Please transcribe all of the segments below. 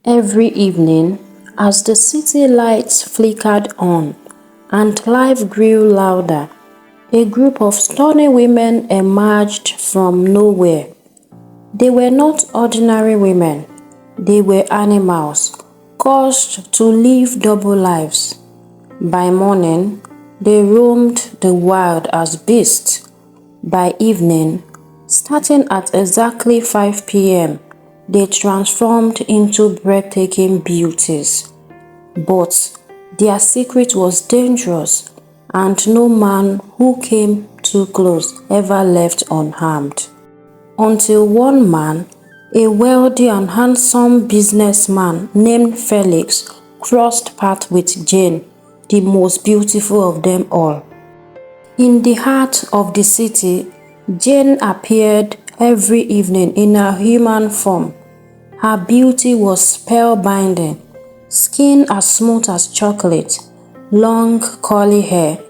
Every evening, as the city lights flickered on and life grew louder, a group of stunning women emerged from nowhere. They were not ordinary women, they were animals, cursed to live double lives. By morning, they roamed the wild as beasts. By evening, starting at exactly 5 p.m., they transformed into breathtaking beauties. But their secret was dangerous, and no man who came too close ever left unharmed. Until one man, a wealthy and handsome businessman named Felix, crossed paths with Jane, the most beautiful of them all. In the heart of the city, Jane appeared every evening in her human form. Her beauty was spellbinding, skin as smooth as chocolate, long curly hair,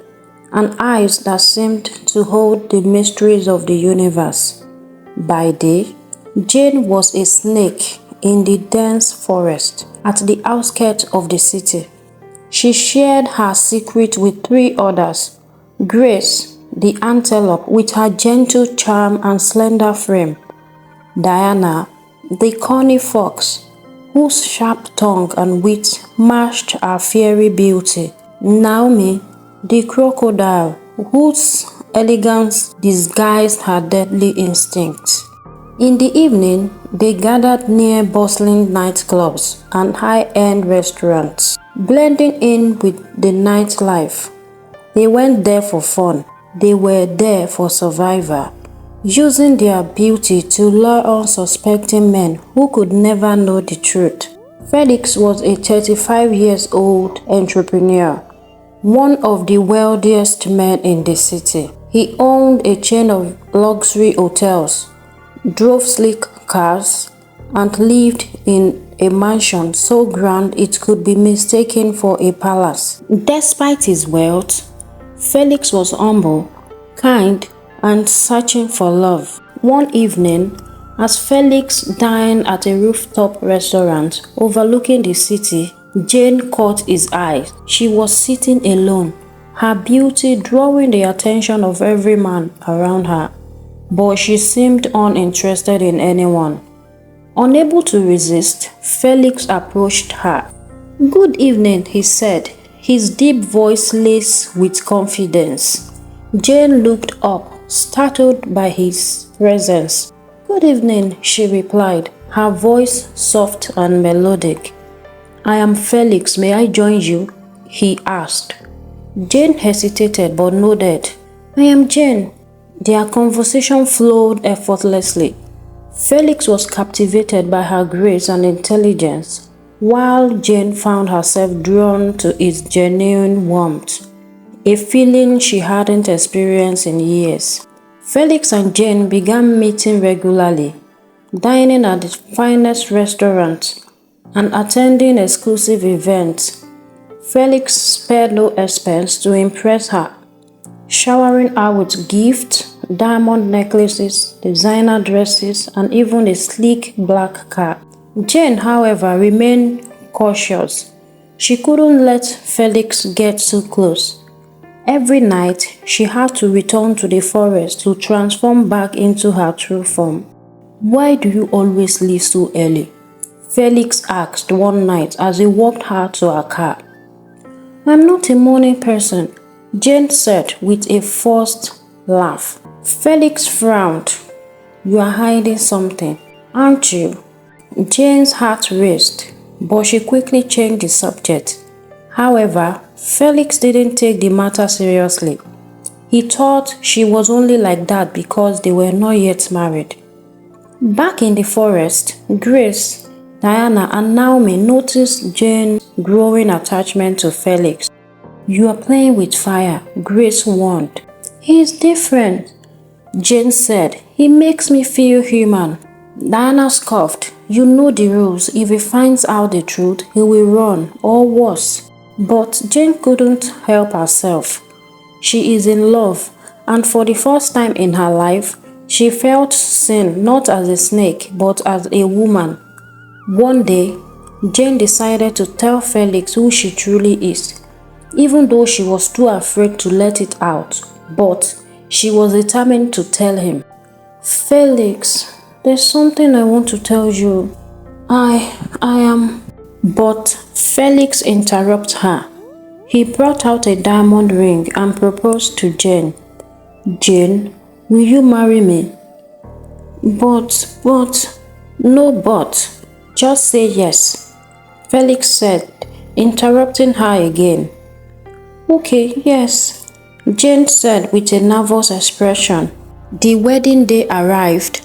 and eyes that seemed to hold the mysteries of the universe. By day, Jane was a snake in the dense forest at the outskirts of the city. She shared her secret with three others: Grace, the antelope with her gentle charm and slender frame; Diana, the corny fox, whose sharp tongue and wit matched her fiery beauty; Naomi, the crocodile, whose elegance disguised her deadly instincts. In the evening, they gathered near bustling nightclubs and high-end restaurants, blending in with the nightlife. They went there for fun. They were there for survival, using their beauty to lure unsuspecting men who could never know the truth. Felix was a 35-year-old entrepreneur, one of the wealthiest men in the city. He owned a chain of luxury hotels, drove sleek cars, and lived in a mansion so grand it could be mistaken for a palace. Despite his wealth, Felix was humble, kind, and searching for love. One evening, as Felix dined at a rooftop restaurant overlooking the city, Jane caught his eye. She was sitting alone, her beauty drawing the attention of every man around her. But she seemed uninterested in anyone. Unable to resist, Felix approached her. "Good evening," he said, his deep voice laced with confidence. Jane looked up, startled by his presence. "Good evening," she replied, her voice soft and melodic. "I am Felix. May I join you?" he asked. Jane hesitated but nodded. "I am Jane." Their conversation flowed effortlessly. Felix was captivated by her grace and intelligence, while Jane found herself drawn to its genuine warmth, a feeling she hadn't experienced in years. Felix and Jane began meeting regularly, dining at the finest restaurants and attending exclusive events. Felix spared no expense to impress her, showering her with gifts, diamond necklaces, designer dresses, and even a sleek black car. Jane, however, remained cautious. She couldn't let Felix get too close. Every night, she had to return to the forest to transform back into her true form. "Why do you always leave so early?" Felix asked one night as he walked her to her car. "I'm not a morning person," Jane said with a forced laugh. Felix frowned. "You are hiding something, aren't you?" Jane's heart raced, but she quickly changed the subject. However, Felix didn't take the matter seriously. He thought she was only like that because they were not yet married. Back in the forest, Grace, Diana, and Naomi noticed Jane's growing attachment to Felix. "You are playing with fire," Grace warned. "He is different," Jane said. "He makes me feel human." Diana scoffed. "You know the rules. If he finds out the truth, he will run, or worse." But Jane couldn't help herself. She is in love, and for the first time in her life, she felt seen not as a snake, but as a woman. One day, Jane decided to tell Felix who she truly is, even though she was too afraid to let it out, but she was determined to tell him. "Felix, there's something I want to tell you. I am..." But Felix interrupted her. He brought out a diamond ring and proposed to Jane. "Jane, will you marry me?" No but, just say yes," Felix said, interrupting her again. "Okay, yes," Jane said with a nervous expression. The wedding day arrived.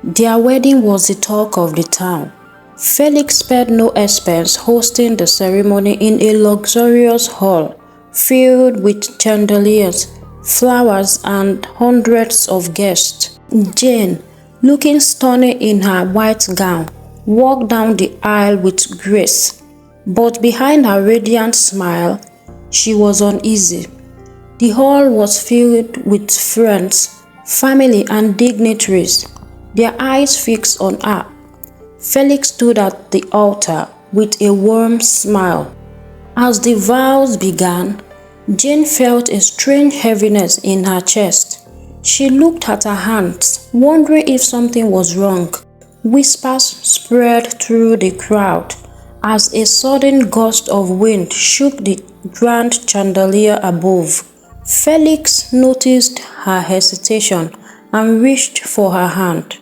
Their wedding was the talk of the town. Felix spared no expense hosting the ceremony in a luxurious hall filled with chandeliers, flowers, and hundreds of guests. Jane, looking stunning in her white gown, walked down the aisle with grace, but behind her radiant smile, she was uneasy. The hall was filled with friends, family, and dignitaries, their eyes fixed on her. Felix stood at the altar with a warm smile. As the vows began, Jane felt a strange heaviness in her chest. She looked at her hands, wondering if something was wrong. Whispers spread through the crowd as a sudden gust of wind shook the grand chandelier above. Felix noticed her hesitation and reached for her hand.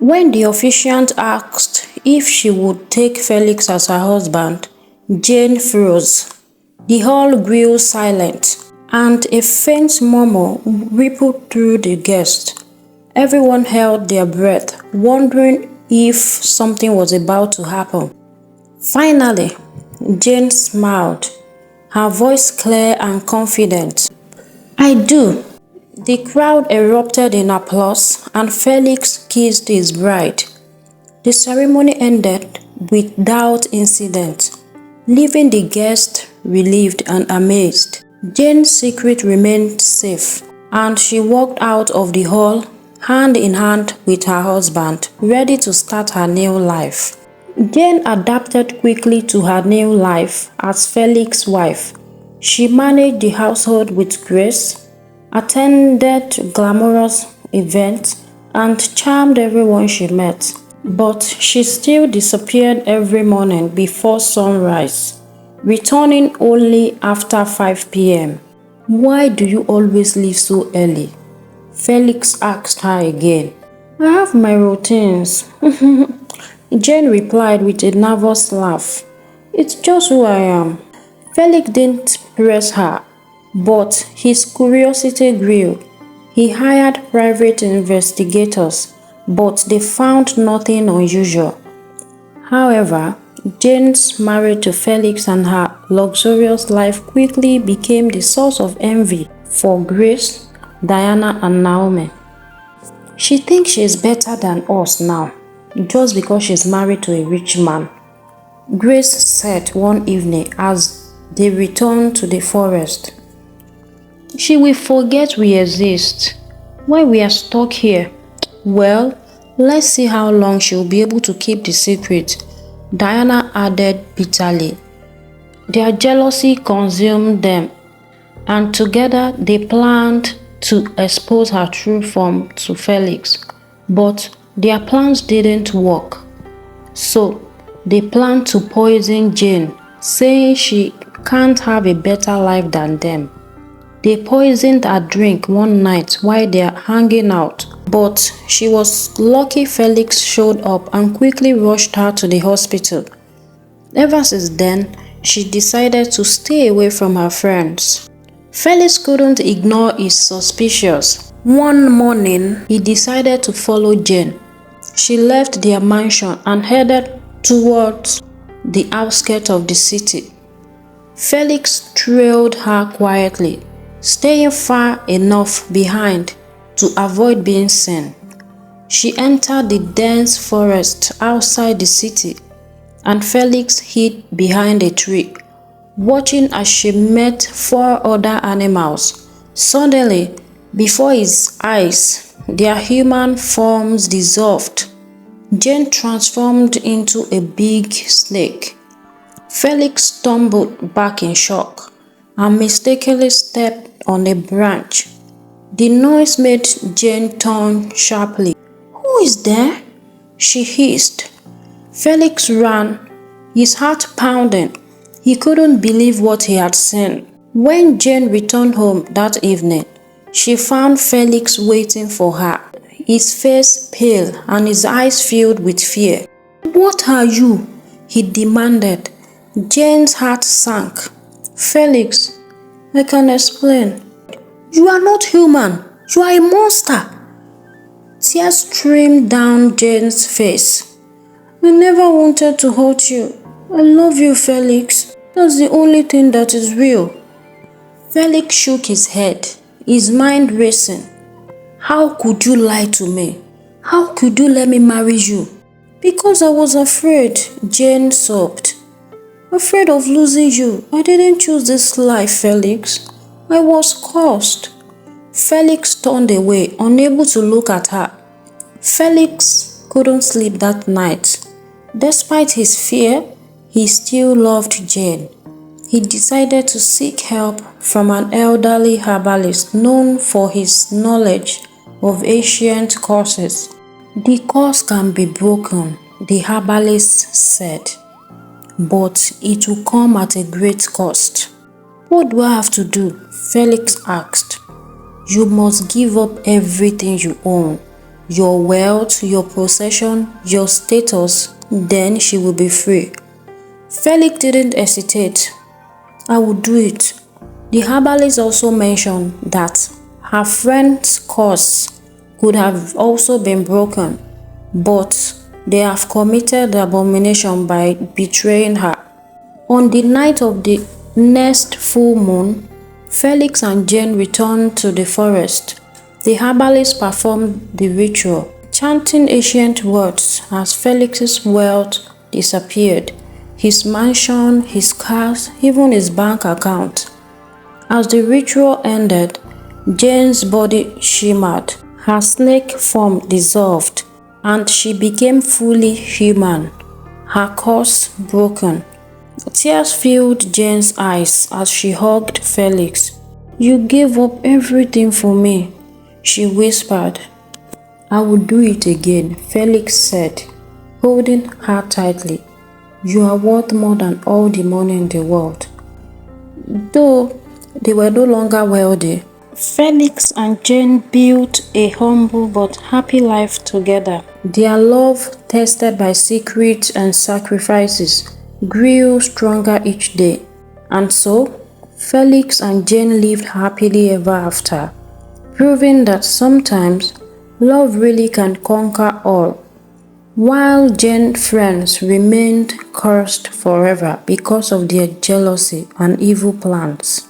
When the officiant asked if she would take Felix as her husband, Jane froze. The hall grew silent, and a faint murmur rippled through the guests. Everyone held their breath, wondering if something was about to happen. Finally, Jane smiled, her voice clear and confident. "I do." The crowd erupted in applause, and Felix kissed his bride. The ceremony ended without incident, leaving the guests relieved and amazed. Jane's secret remained safe, and she walked out of the hall hand in hand with her husband, ready to start her new life. Jane adapted quickly to her new life as Felix's wife. She managed the household with grace, attended glamorous events, and charmed everyone she met. But she still disappeared every morning before sunrise, returning only after 5 p.m. "Why do you always leave so early?" Felix asked her again. "I have my routines," Jane replied with a nervous laugh. "It's just who I am." Felix didn't press her, but his curiosity grew. He hired private investigators, but they found nothing unusual. However, Jane's marriage to Felix and her luxurious life quickly became the source of envy for Grace, Diana, and Naomi. "She thinks she's better than us now, just because she's married to a rich man," Grace said one evening as they returned to the forest. "She will forget we exist when we are stuck here." "Well, let's see how long she'll be able to keep the secret," Diana added bitterly. Their jealousy consumed them, and together they planned to expose her true form to Felix. But their plans didn't work. So they planned to poison Jane, saying she can't have a better life than them. They poisoned her drink one night while they are hanging out, but she was lucky Felix showed up and quickly rushed her to the hospital. Ever since then, she decided to stay away from her friends. Felix couldn't ignore his suspicions. One morning, he decided to follow Jane. She left their mansion and headed towards the outskirts of the city. Felix trailed her quietly, staying far enough behind to avoid being seen. She entered the dense forest outside the city, and Felix hid behind a tree, watching as she met 4 other animals. Suddenly, before his eyes, their human forms dissolved, Jane transformed into a big snake. Felix stumbled back in shock and mistakenly stepped on a branch. The noise made Jane turn sharply. "Who is there?" she hissed. Felix ran, his heart pounding. He couldn't believe what he had seen. When Jane returned home that evening, she found Felix waiting for her, his face pale and his eyes filled with fear. "What are you?" he demanded. Jane's heart sank. "Felix, I can explain. You are not human. You are a monster." Tears streamed down Jane's face. "I never wanted to hurt you. I love you, Felix. That's the only thing that is real." Felix shook his head, his mind racing. "How could you lie to me? How could you let me marry you?" "Because I was afraid," Jane sobbed. "Afraid of losing you. I didn't choose this life, Felix. I was cursed." Felix turned away, unable to look at her. Felix couldn't sleep that night. Despite his fear, he still loved Jane. He decided to seek help from an elderly herbalist known for his knowledge of ancient curses. "The curse can be broken," the herbalist said, "but it will come at a great cost." "What do I have to do?" Felix asked. "You must give up everything you own, your wealth, your possession, your status, then she will be free." Felix didn't hesitate. "I will do it." The herbalist also mentioned that her friend's curse could have also been broken, but they have committed the abomination by betraying her. On the night of the next full moon, Felix and Jane returned to the forest. The herbalist performed the ritual, chanting ancient words as Felix's wealth disappeared. His mansion, his cars, even his bank account. As the ritual ended, Jane's body shimmered, her snake form dissolved, and she became fully human, her curse broken. Tears filled Jane's eyes as she hugged Felix. "You gave up everything for me," she whispered. "I will do it again," Felix said, holding her tightly. "You are worth more than all the money in the world." Though they were no longer wealthy, Felix and Jane built a humble but happy life together. Their love, tested by secrets and sacrifices, grew stronger each day. And so, Felix and Jane lived happily ever after, proving that sometimes love really can conquer all. While Jane's friends remained cursed forever because of their jealousy and evil plans.